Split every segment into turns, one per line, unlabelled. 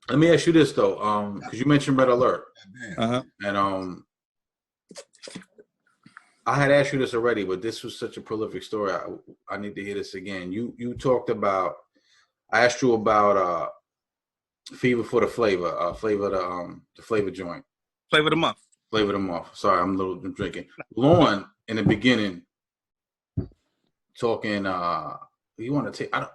Let me ask you this though, because you mentioned Red Alert,
Uh-huh.
and I had asked you this already, but this was such a prolific story. I need to hear this again. You talked about. I asked you about Fever for the Flavor, the flavor joint,
Flavor of the month.
Flavor of the month. Sorry, I'm drinking. Lauren in the beginning talking. You want to take? I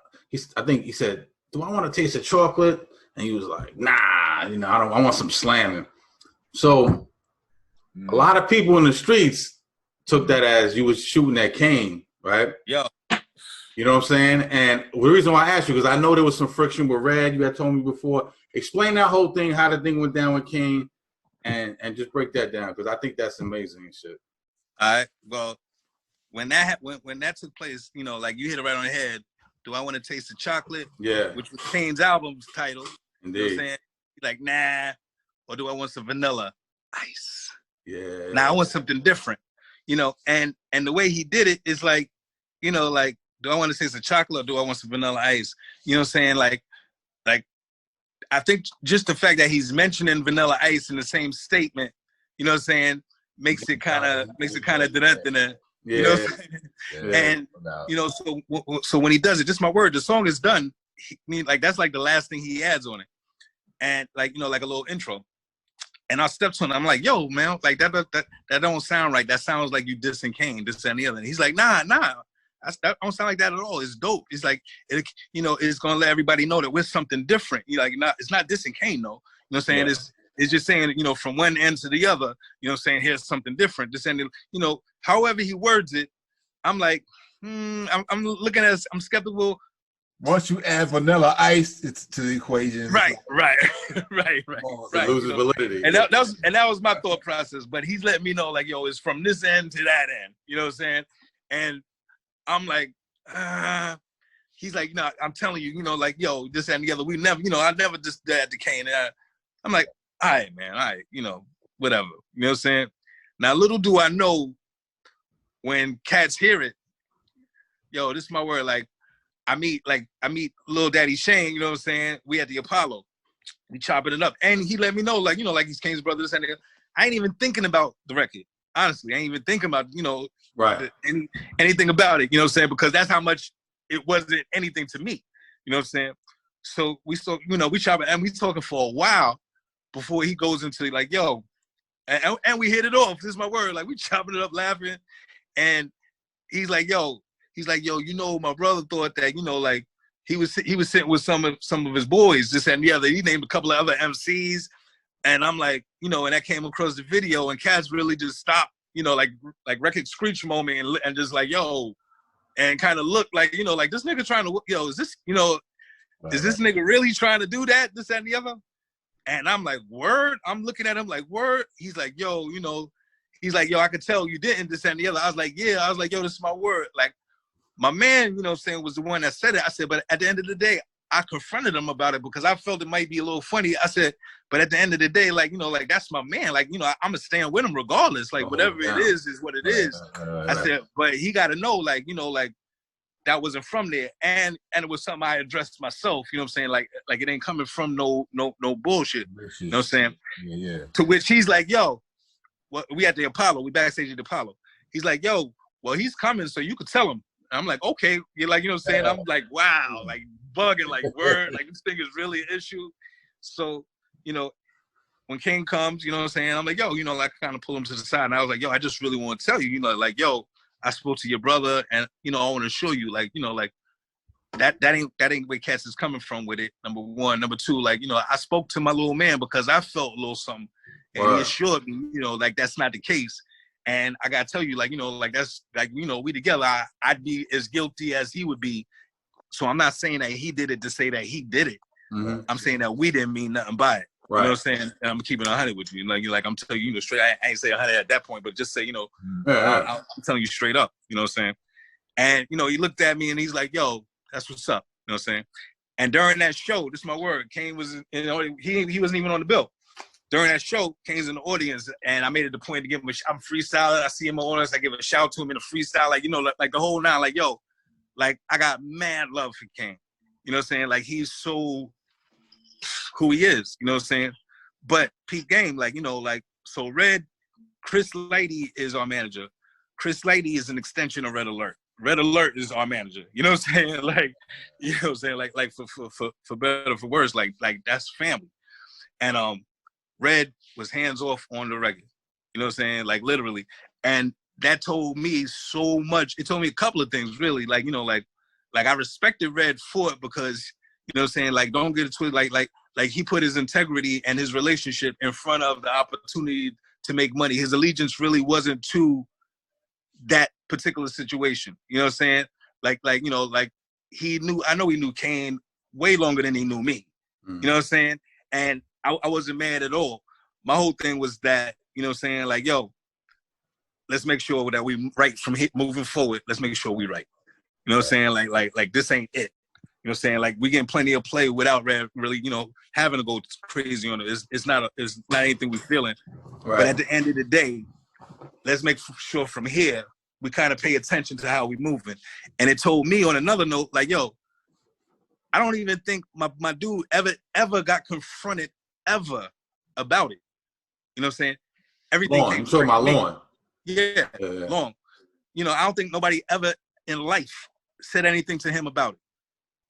think he said, "Do I want to taste the chocolate?" And he was like, "Nah, you know, I don't. I want some slamming." So a lot of people in the streets took that as you was shooting at Kane, right?
Yo.
You know what I'm saying? And the reason why I asked you, because I know there was some friction with Red. You had told me before. Explain that whole thing, how the thing went down with Kane, and just break that down, because I think that's amazing and shit.
All right. Well, when that took place, you know, like you hit it right on the head. Do I want to taste the chocolate?
Yeah.
Which was Kane's album's title.
Indeed.
You know what I'm saying? Like, nah. Or do I want some vanilla ice?
Yeah.
Now I want something different. You know, and the way he did it is like, you know, like, do I want to taste the chocolate or do I want some vanilla ice? You know what I'm saying? Like I think just the fact that he's mentioning vanilla ice in the same statement, you know what I'm saying, makes it kind of yeah. You know what I'm saying? Yeah. And you know, so when he does it, just my word, the song is done. Like that's like the last thing he adds on it, and like, you know, like a little intro. And I stepped to him. I'm like, yo, man, like that don't sound right. That sounds like you dissing Kane, this and the other. And he's like, nah. That don't sound like that at all. It's dope. It's like, you know, it's gonna let everybody know that we're something different. You like, it's not dissing Kane, though. You know what I'm saying? Yeah. It's just saying, you know, from one end to the other, you know what I'm saying, here's something different. Just saying, you know, however he words it, I'm like, I'm looking at it, I'm skeptical.
Once you add vanilla ice, it's to the equation.
Right.
It loses validity.
And that was my thought process. But he's letting me know, like, yo, it's from this end to that end. You know what I'm saying? And I'm like, he's like, no, I'm telling you, you know, like, yo, this and the other. We never, you know, I never just did to Kane. And I'm like, all right, man, all right, you know, whatever. You know what I'm saying? Now, little do I know, when cats hear it, yo, this is my word. Like, I meet Lil Daddy Shane, you know what I'm saying? We at the Apollo. We chopping it up. And he let me know, like, you know, like he's Kane's brother, this and that. I ain't even thinking about the record. Honestly, I ain't even thinking about, you know,
right,
anything about it, you know what I'm saying? Because that's how much it wasn't anything to me. You know what I'm saying? So we chopping, and we talking for a while before he goes into like, yo, and we hit it off. This is my word. Like, we chopping it up, laughing. And he's like, yo, you know, my brother thought that, you know, like he was sitting with some of his boys, this and the other. He named a couple of other MCs. And I'm like, you know, and that came across the video, and cats really just stopped, you know, like record screech moment, and just like, yo, and kind of looked like, you know, like, this nigga trying to, yo, is this, you know, is this nigga really trying to do that, this and the other? And I'm like, word? I'm looking at him like, word? He's like, yo, you know, he's like, yo, I could tell you didn't, this and the other. I was like, yeah. I was like, yo, this is my word. Like, my man, you know what I'm saying, was the one that said it. I said, but at the end of the day, I confronted him about it because I felt it might be a little funny. I said, but at the end of the day, like, you know, like, that's my man. Like, you know, I'm going to stand with him regardless. Like, whatever it is what it is. I said, but he got to know, like, you know, like, that wasn't from there. And it was something I addressed myself, you know what I'm saying? Like it ain't coming from no bullshit. You know what I'm saying?
Yeah.
To which he's like, yo, well, we at the Apollo. We backstage at the Apollo. He's like, yo, well, he's coming, so you could tell him. I'm like, okay. You're like, you know what I'm saying? I'm like, wow, like bugging, like word, like this thing is really an issue. So, you know, when Kane comes, you know what I'm saying? I'm like, yo, you know, like kind of pull him to the side. And I was like, yo, I just really want to tell you, you know, like, yo, I spoke to your brother and, you know, I want to show you, like, you know, like that ain't where cats is coming from with it. Number one. Number two, like, you know, I spoke to my little man because I felt a little something, and he assured me, you know, like that's not the case. And I gotta tell you, like, you know, like that's like, you know, we together, I'd be as guilty as he would be. So I'm not saying that he did it to say that he did it. Mm-hmm. I'm saying that we didn't mean nothing by it. Right. You know what I'm saying? And I'm keeping 100 with you. Like I'm telling you, you know, straight. I ain't say 100 at that point, but just say, you know, I'm telling you straight up. You know what I'm saying? And, you know, he looked at me and he's like, yo, that's what's up. You know what I'm saying? And during that show, this is my word, Kane was, you know, he wasn't even on the bill. During that show, Kane's in the audience, and I made it the point to give him I'm freestyling. I see him in the audience. I give a shout to him in a freestyle, like, you know, like the whole nine, like, yo, like, I got mad love for Kane. You know what I'm saying? Like, he's so who he is, you know what I'm saying? But peak game, like, you know, like, so Red, Chris Lady is our manager. Chris Lady is an extension of Red Alert. Red Alert is our manager. You know what I'm saying? Like, you know what I'm saying? Like for better or for worse, like that's family. And Red was hands off on the record. You know what I'm saying? Like literally. And that told me so much. It told me a couple of things, really. Like, you know, like I respected Red for it because, you know what I'm saying? Like, don't get it twisted. Like he put his integrity and his relationship in front of the opportunity to make money. His allegiance really wasn't to that particular situation. You know what I'm saying? Like, you know, like I know he knew Kane way longer than he knew me. You know what I'm saying? And I wasn't mad at all. My whole thing was that, you know what I'm saying? Like, yo, let's make sure that we right from here moving forward. Let's make sure we right. You know what I'm saying? Like this ain't it. You know what I'm saying? Like we getting plenty of play without really, you know, having to go crazy on it. It's not anything we feeling. Right. But at the end of the day, let's make sure from here we kind of pay attention to how we moving. And it told me on another note, like, yo, I don't even think my dude ever got confronted ever about it. You know what I'm saying? Everything
Long.
came
I'm talking about Long.
Yeah, Long. You know, I don't think nobody ever in life said anything to him about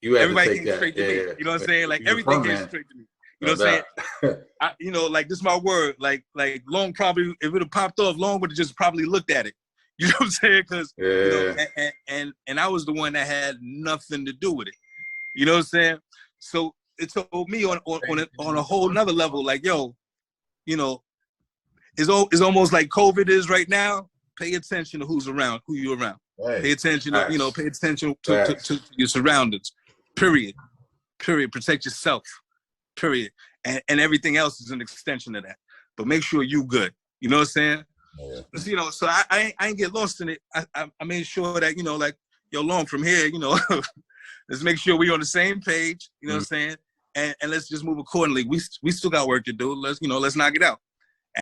it. Everybody came straight to me. You know what I'm saying? Like everything came straight to me. You know what I'm saying? You know, like this is my word. Like Long probably, if it would have popped off, Long would have just probably looked at it. You know what I'm saying? Because you know, and I was the one that had nothing to do with it. You know what I'm saying? So it told me on a whole nother level, like, yo, you know, it's almost like COVID is right now. Pay attention to who's around, who you're around. Right. Pay attention, you know, pay attention to your surroundings. Period. Protect yourself. Period. And everything else is an extension of that. But make sure you good. You know what I'm saying? Yeah. You know, so I ain't get lost in it. I made sure that, you know, like, yo, Long, from here, you know, let's make sure we on the same page. You know what I'm saying? And let's just move accordingly. We still got work to do. Let's knock it out.